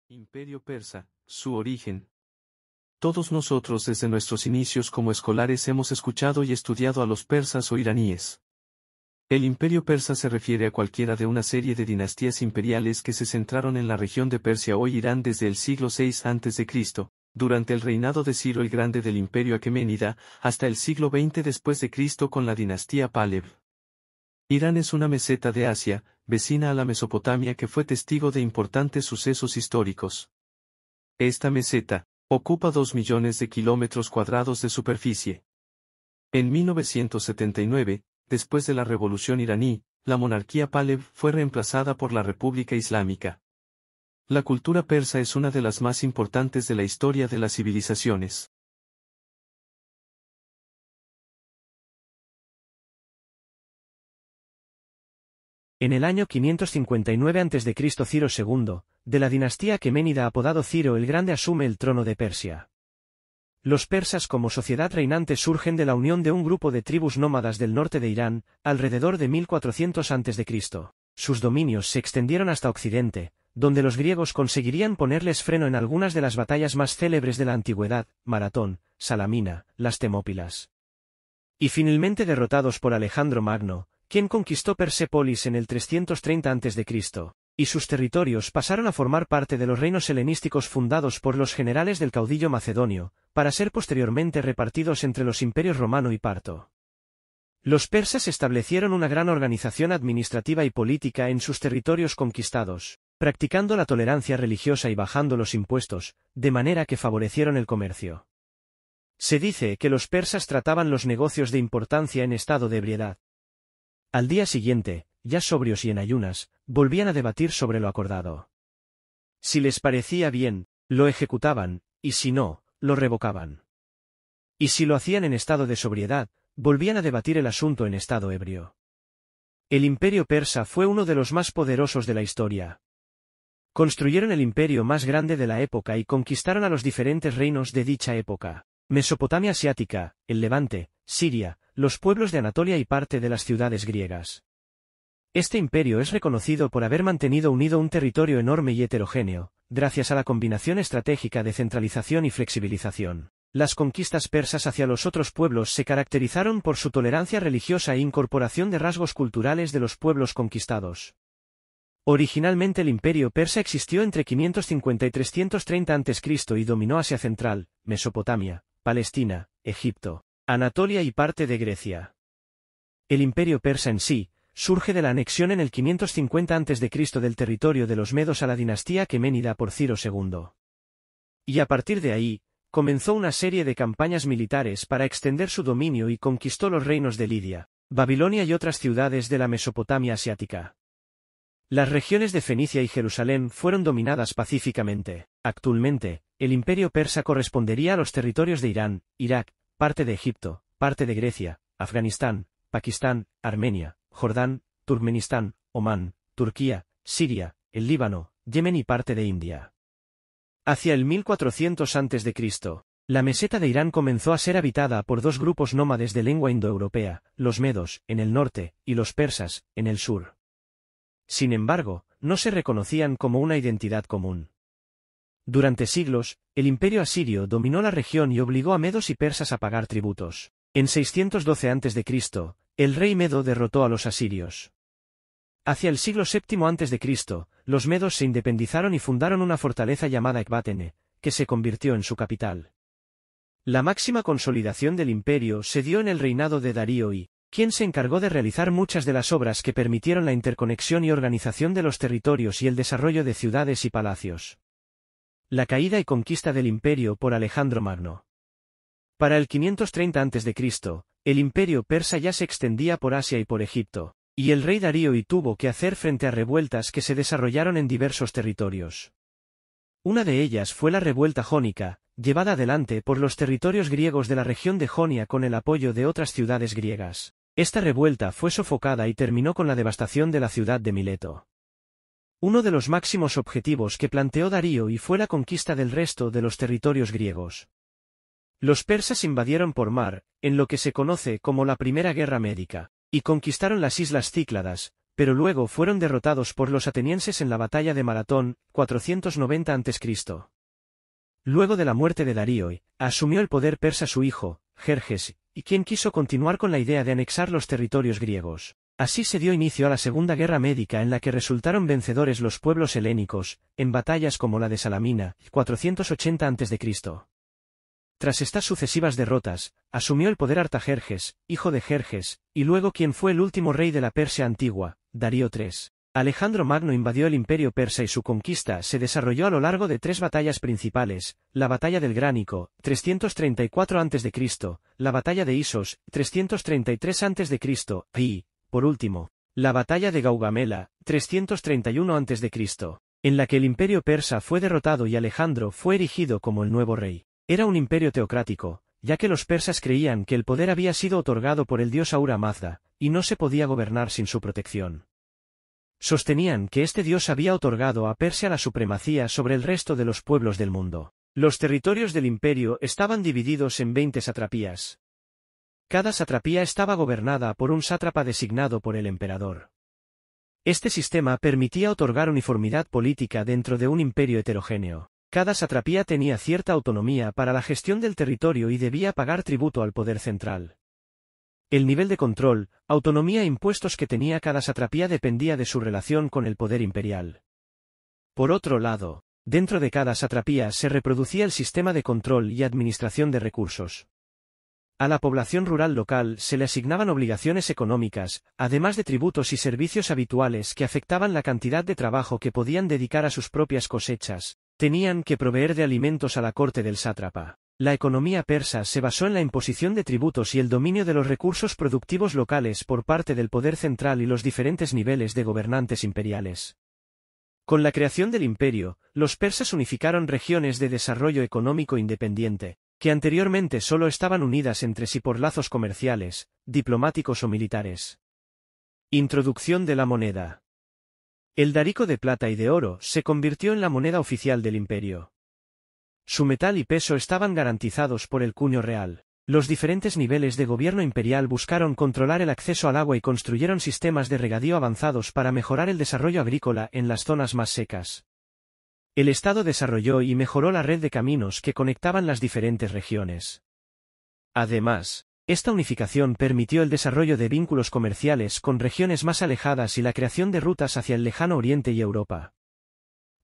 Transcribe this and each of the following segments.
Imperio persa, su origen. Todos nosotros desde nuestros inicios como escolares hemos escuchado y estudiado a los persas o iraníes. El imperio persa se refiere a cualquiera de una serie de dinastías imperiales que se centraron en la región de Persia hoy Irán desde el siglo VI a.C., durante el reinado de Ciro el Grande del imperio aqueménida, hasta el siglo XX después de Cristo con la dinastía Palev. Irán es una meseta de Asia, vecina a la Mesopotamia que fue testigo de importantes sucesos históricos. Esta meseta ocupa 2 millones de kilómetros cuadrados de superficie. En 1979, después de la Revolución iraní, la monarquía Palev fue reemplazada por la República Islámica. La cultura persa es una de las más importantes de la historia de las civilizaciones. En el año 559 a.C. Ciro II, de la dinastía aqueménida apodado Ciro el Grande asume el trono de Persia. Los persas como sociedad reinante surgen de la unión de un grupo de tribus nómadas del norte de Irán, alrededor de 1400 a.C. Sus dominios se extendieron hasta Occidente, donde los griegos conseguirían ponerles freno en algunas de las batallas más célebres de la antigüedad, Maratón, Salamina, las Termópilas. Y finalmente derrotados por Alejandro Magno, quien conquistó Persépolis en el 330 a.C., y sus territorios pasaron a formar parte de los reinos helenísticos fundados por los generales del caudillo macedonio, para ser posteriormente repartidos entre los imperios romano y parto. Los persas establecieron una gran organización administrativa y política en sus territorios conquistados, practicando la tolerancia religiosa y bajando los impuestos, de manera que favorecieron el comercio. Se dice que los persas trataban los negocios de importancia en estado de ebriedad. Al día siguiente, ya sobrios y en ayunas, volvían a debatir sobre lo acordado. Si les parecía bien, lo ejecutaban, y si no, lo revocaban. Y si lo hacían en estado de sobriedad, volvían a debatir el asunto en estado ebrio. El imperio persa fue uno de los más poderosos de la historia. Construyeron el imperio más grande de la época y conquistaron a los diferentes reinos de dicha época: Mesopotamia asiática, el Levante, Siria, los pueblos de Anatolia y parte de las ciudades griegas. Este imperio es reconocido por haber mantenido unido un territorio enorme y heterogéneo, gracias a la combinación estratégica de centralización y flexibilización. Las conquistas persas hacia los otros pueblos se caracterizaron por su tolerancia religiosa e incorporación de rasgos culturales de los pueblos conquistados. Originalmente el imperio persa existió entre 550 y 330 a.C. y dominó Asia Central, Mesopotamia, Palestina, Egipto, Anatolia y parte de Grecia. El imperio persa en sí surge de la anexión en el 550 a.C. del territorio de los medos a la dinastía aqueménida por Ciro II. Y a partir de ahí, comenzó una serie de campañas militares para extender su dominio y conquistó los reinos de Lidia, Babilonia y otras ciudades de la Mesopotamia asiática. Las regiones de Fenicia y Jerusalén fueron dominadas pacíficamente. Actualmente, el imperio persa correspondería a los territorios de Irán, Irak, parte de Egipto, parte de Grecia, Afganistán, Pakistán, Armenia, Jordán, Turkmenistán, Omán, Turquía, Siria, el Líbano, Yemen y parte de India. Hacia el 1400 a.C., la meseta de Irán comenzó a ser habitada por dos grupos nómades de lengua indoeuropea, los medos, en el norte, y los persas, en el sur. Sin embargo, no se reconocían como una identidad común. Durante siglos, el imperio asirio dominó la región y obligó a medos y persas a pagar tributos. En 612 a.C., el rey medo derrotó a los asirios. Hacia el siglo VII a.C., los medos se independizaron y fundaron una fortaleza llamada Ecbátene, que se convirtió en su capital. La máxima consolidación del imperio se dio en el reinado de Darío I, quien se encargó de realizar muchas de las obras que permitieron la interconexión y organización de los territorios y el desarrollo de ciudades y palacios. La caída y conquista del imperio por Alejandro Magno. Para el 530 a.C., el imperio persa ya se extendía por Asia y por Egipto, y el rey Darío I tuvo que hacer frente a revueltas que se desarrollaron en diversos territorios. Una de ellas fue la revuelta jónica, llevada adelante por los territorios griegos de la región de Jonia con el apoyo de otras ciudades griegas. Esta revuelta fue sofocada y terminó con la devastación de la ciudad de Mileto. Uno de los máximos objetivos que planteó Darío I fue la conquista del resto de los territorios griegos. Los persas invadieron por mar, en lo que se conoce como la Primera Guerra Médica, y conquistaron las islas Cícladas, pero luego fueron derrotados por los atenienses en la batalla de Maratón, 490 a.C. Luego de la muerte de Darío, asumió el poder persa su hijo, Jerjes, y quien quiso continuar con la idea de anexar los territorios griegos. Así se dio inicio a la Segunda Guerra Médica, en la que resultaron vencedores los pueblos helénicos, en batallas como la de Salamina, 480 a.C. Tras estas sucesivas derrotas, asumió el poder Artajerjes, hijo de Jerjes, y luego quien fue el último rey de la Persia antigua, Darío III. Alejandro Magno invadió el imperio persa y su conquista se desarrolló a lo largo de 3 batallas principales: la batalla del Gránico, 334 a.C., la batalla de Isos, 333 a.C., y, por último, la batalla de Gaugamela, 331 a.C., en la que el imperio persa fue derrotado y Alejandro fue erigido como el nuevo rey. Era un imperio teocrático, ya que los persas creían que el poder había sido otorgado por el dios Ahura Mazda, y no se podía gobernar sin su protección. Sostenían que este dios había otorgado a Persia la supremacía sobre el resto de los pueblos del mundo. Los territorios del imperio estaban divididos en 20 satrapías. Cada satrapía estaba gobernada por un sátrapa designado por el emperador. Este sistema permitía otorgar uniformidad política dentro de un imperio heterogéneo. Cada satrapía tenía cierta autonomía para la gestión del territorio y debía pagar tributo al poder central. El nivel de control, autonomía e impuestos que tenía cada satrapía dependía de su relación con el poder imperial. Por otro lado, dentro de cada satrapía se reproducía el sistema de control y administración de recursos. A la población rural local se le asignaban obligaciones económicas, además de tributos y servicios habituales que afectaban la cantidad de trabajo que podían dedicar a sus propias cosechas. Tenían que proveer de alimentos a la corte del sátrapa. La economía persa se basó en la imposición de tributos y el dominio de los recursos productivos locales por parte del poder central y los diferentes niveles de gobernantes imperiales. Con la creación del imperio, los persas unificaron regiones de desarrollo económico independiente, que anteriormente solo estaban unidas entre sí por lazos comerciales, diplomáticos o militares. Introducción de la moneda. El darico de plata y de oro se convirtió en la moneda oficial del imperio. Su metal y peso estaban garantizados por el cuño real. Los diferentes niveles de gobierno imperial buscaron controlar el acceso al agua y construyeron sistemas de regadío avanzados para mejorar el desarrollo agrícola en las zonas más secas. El Estado desarrolló y mejoró la red de caminos que conectaban las diferentes regiones. Además, esta unificación permitió el desarrollo de vínculos comerciales con regiones más alejadas y la creación de rutas hacia el lejano Oriente y Europa.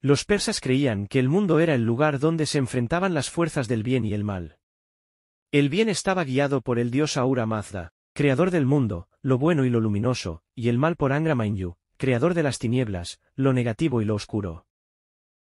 Los persas creían que el mundo era el lugar donde se enfrentaban las fuerzas del bien y el mal. El bien estaba guiado por el dios Ahura Mazda, creador del mundo, lo bueno y lo luminoso, y el mal por Angra Mainyu, creador de las tinieblas, lo negativo y lo oscuro.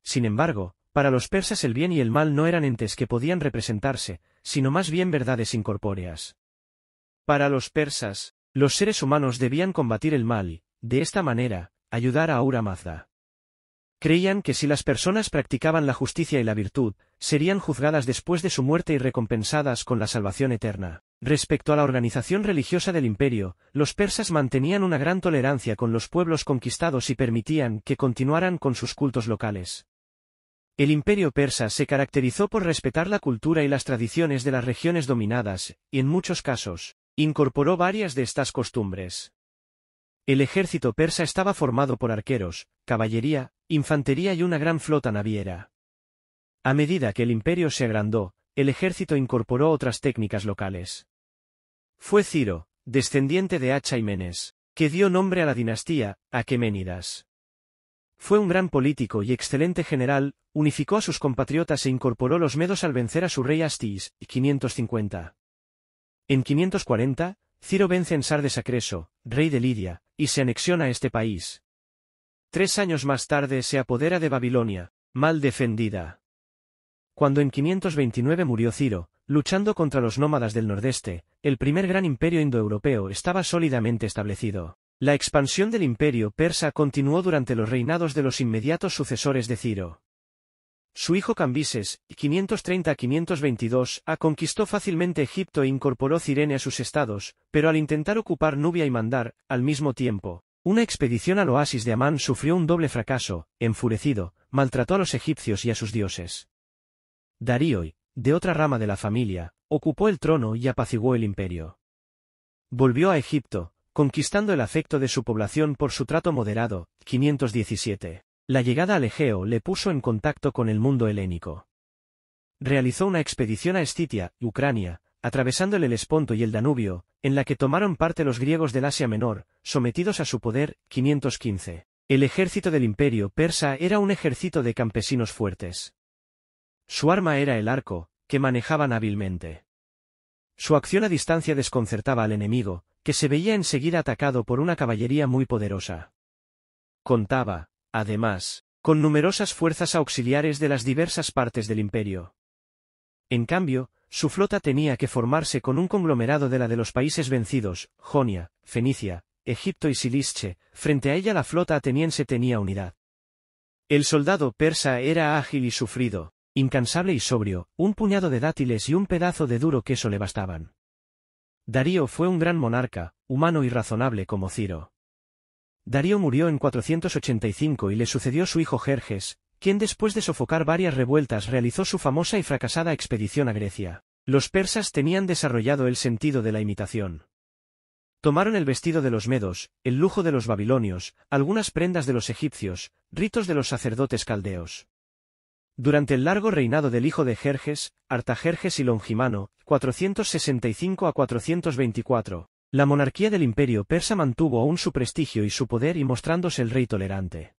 Sin embargo, para los persas el bien y el mal no eran entes que podían representarse, sino más bien verdades incorpóreas. Para los persas, los seres humanos debían combatir el mal y, de esta manera, ayudar a Ahura Mazda. Creían que si las personas practicaban la justicia y la virtud, serían juzgadas después de su muerte y recompensadas con la salvación eterna. Respecto a la organización religiosa del imperio, los persas mantenían una gran tolerancia con los pueblos conquistados y permitían que continuaran con sus cultos locales. El imperio persa se caracterizó por respetar la cultura y las tradiciones de las regiones dominadas, y en muchos casos, incorporó varias de estas costumbres. El ejército persa estaba formado por arqueros, caballería, infantería y una gran flota naviera. A medida que el imperio se agrandó, el ejército incorporó otras técnicas locales. Fue Ciro, descendiente de Achaemenes, que dio nombre a la dinastía, Aqueménidas. Fue un gran político y excelente general, unificó a sus compatriotas e incorporó los medos al vencer a su rey Astis, 550. En 540, Ciro vence en Sardes a Creso, rey de Lidia, y se anexiona a este país. 3 años más tarde se apodera de Babilonia, mal defendida. Cuando en 529 murió Ciro, luchando contra los nómadas del nordeste, el primer gran imperio indoeuropeo estaba sólidamente establecido. La expansión del imperio persa continuó durante los reinados de los inmediatos sucesores de Ciro. Su hijo Cambises, 530–522, conquistó fácilmente Egipto e incorporó Cirene a sus estados, pero al intentar ocupar Nubia y Mandar, al mismo tiempo, una expedición al oasis de Amán sufrió un doble fracaso. Enfurecido, maltrató a los egipcios y a sus dioses. Darío, de otra rama de la familia, ocupó el trono y apaciguó el imperio. Volvió a Egipto, conquistando el afecto de su población por su trato moderado. 517. La llegada al Egeo le puso en contacto con el mundo helénico. Realizó una expedición a Escitia, Ucrania, atravesando el Helesponto y el Danubio, en la que tomaron parte los griegos del Asia Menor, sometidos a su poder. 515. El ejército del imperio persa era un ejército de campesinos fuertes. Su arma era el arco, que manejaban hábilmente. Su acción a distancia desconcertaba al enemigo, que se veía enseguida atacado por una caballería muy poderosa. Contaba, además, con numerosas fuerzas auxiliares de las diversas partes del imperio. En cambio, su flota tenía que formarse con un conglomerado de la de los países vencidos, Jonia, Fenicia, Egipto y Cilische. Frente a ella la flota ateniense tenía unidad. El soldado persa era ágil y sufrido, incansable y sobrio, un puñado de dátiles y un pedazo de duro queso le bastaban. Darío fue un gran monarca, humano y razonable como Ciro. Darío murió en 485 y le sucedió su hijo Jerjes, quien después de sofocar varias revueltas realizó su famosa y fracasada expedición a Grecia. Los persas tenían desarrollado el sentido de la imitación. Tomaron el vestido de los medos, el lujo de los babilonios, algunas prendas de los egipcios, ritos de los sacerdotes caldeos. Durante el largo reinado del hijo de Jerjes, Artajerjes y Longimano, 465 a 424, la monarquía del imperio persa mantuvo aún su prestigio y su poder y mostrándose el rey tolerante.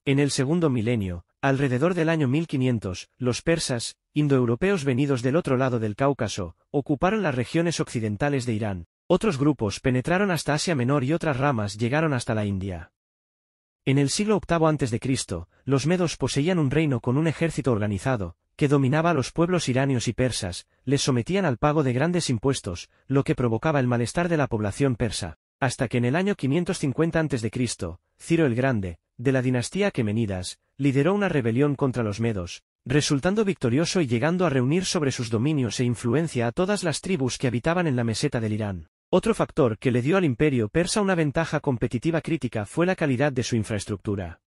En el segundo milenio, alrededor del año 1500, los persas, indoeuropeos venidos del otro lado del Cáucaso, ocuparon las regiones occidentales de Irán. Otros grupos penetraron hasta Asia Menor y otras ramas llegaron hasta la India. En el siglo VIII a.C., los medos poseían un reino con un ejército organizado, que dominaba a los pueblos iranios y persas, les sometían al pago de grandes impuestos, lo que provocaba el malestar de la población persa, hasta que en el año 550 a.C., Ciro el Grande, de la dinastía Aquemenidas, lideró una rebelión contra los medos, resultando victorioso y llegando a reunir sobre sus dominios e influencia a todas las tribus que habitaban en la meseta del Irán. Otro factor que le dio al imperio persa una ventaja competitiva crítica fue la calidad de su infraestructura.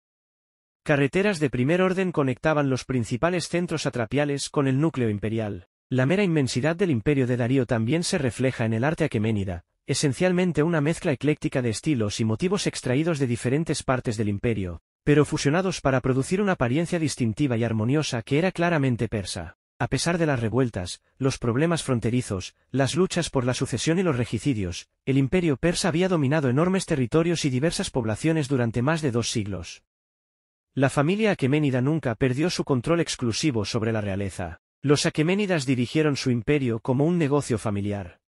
Carreteras de primer orden conectaban los principales centros atrapiales con el núcleo imperial. La mera inmensidad del imperio de Darío también se refleja en el arte aqueménida, esencialmente una mezcla ecléctica de estilos y motivos extraídos de diferentes partes del imperio, pero fusionados para producir una apariencia distintiva y armoniosa que era claramente persa. A pesar de las revueltas, los problemas fronterizos, las luchas por la sucesión y los regicidios, el imperio persa había dominado enormes territorios y diversas poblaciones durante más de 2 siglos. La familia aqueménida nunca perdió su control exclusivo sobre la realeza. Los aqueménidas dirigieron su imperio como un negocio familiar.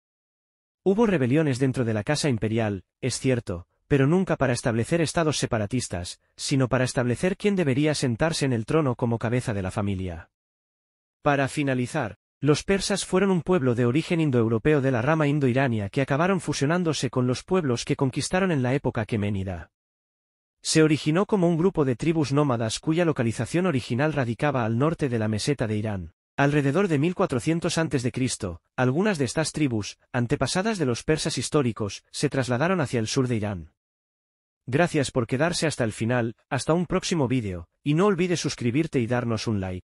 Hubo rebeliones dentro de la casa imperial, es cierto, pero nunca para establecer estados separatistas, sino para establecer quién debería sentarse en el trono como cabeza de la familia. Para finalizar, los persas fueron un pueblo de origen indoeuropeo de la rama indo-irania que acabaron fusionándose con los pueblos que conquistaron en la época aqueménida. Se originó como un grupo de tribus nómadas cuya localización original radicaba al norte de la meseta de Irán. Alrededor de 1400 a.C., algunas de estas tribus, antepasadas de los persas históricos, se trasladaron hacia el sur de Irán. Gracias por quedarse hasta el final, hasta un próximo vídeo, y no olvides suscribirte y darnos un like.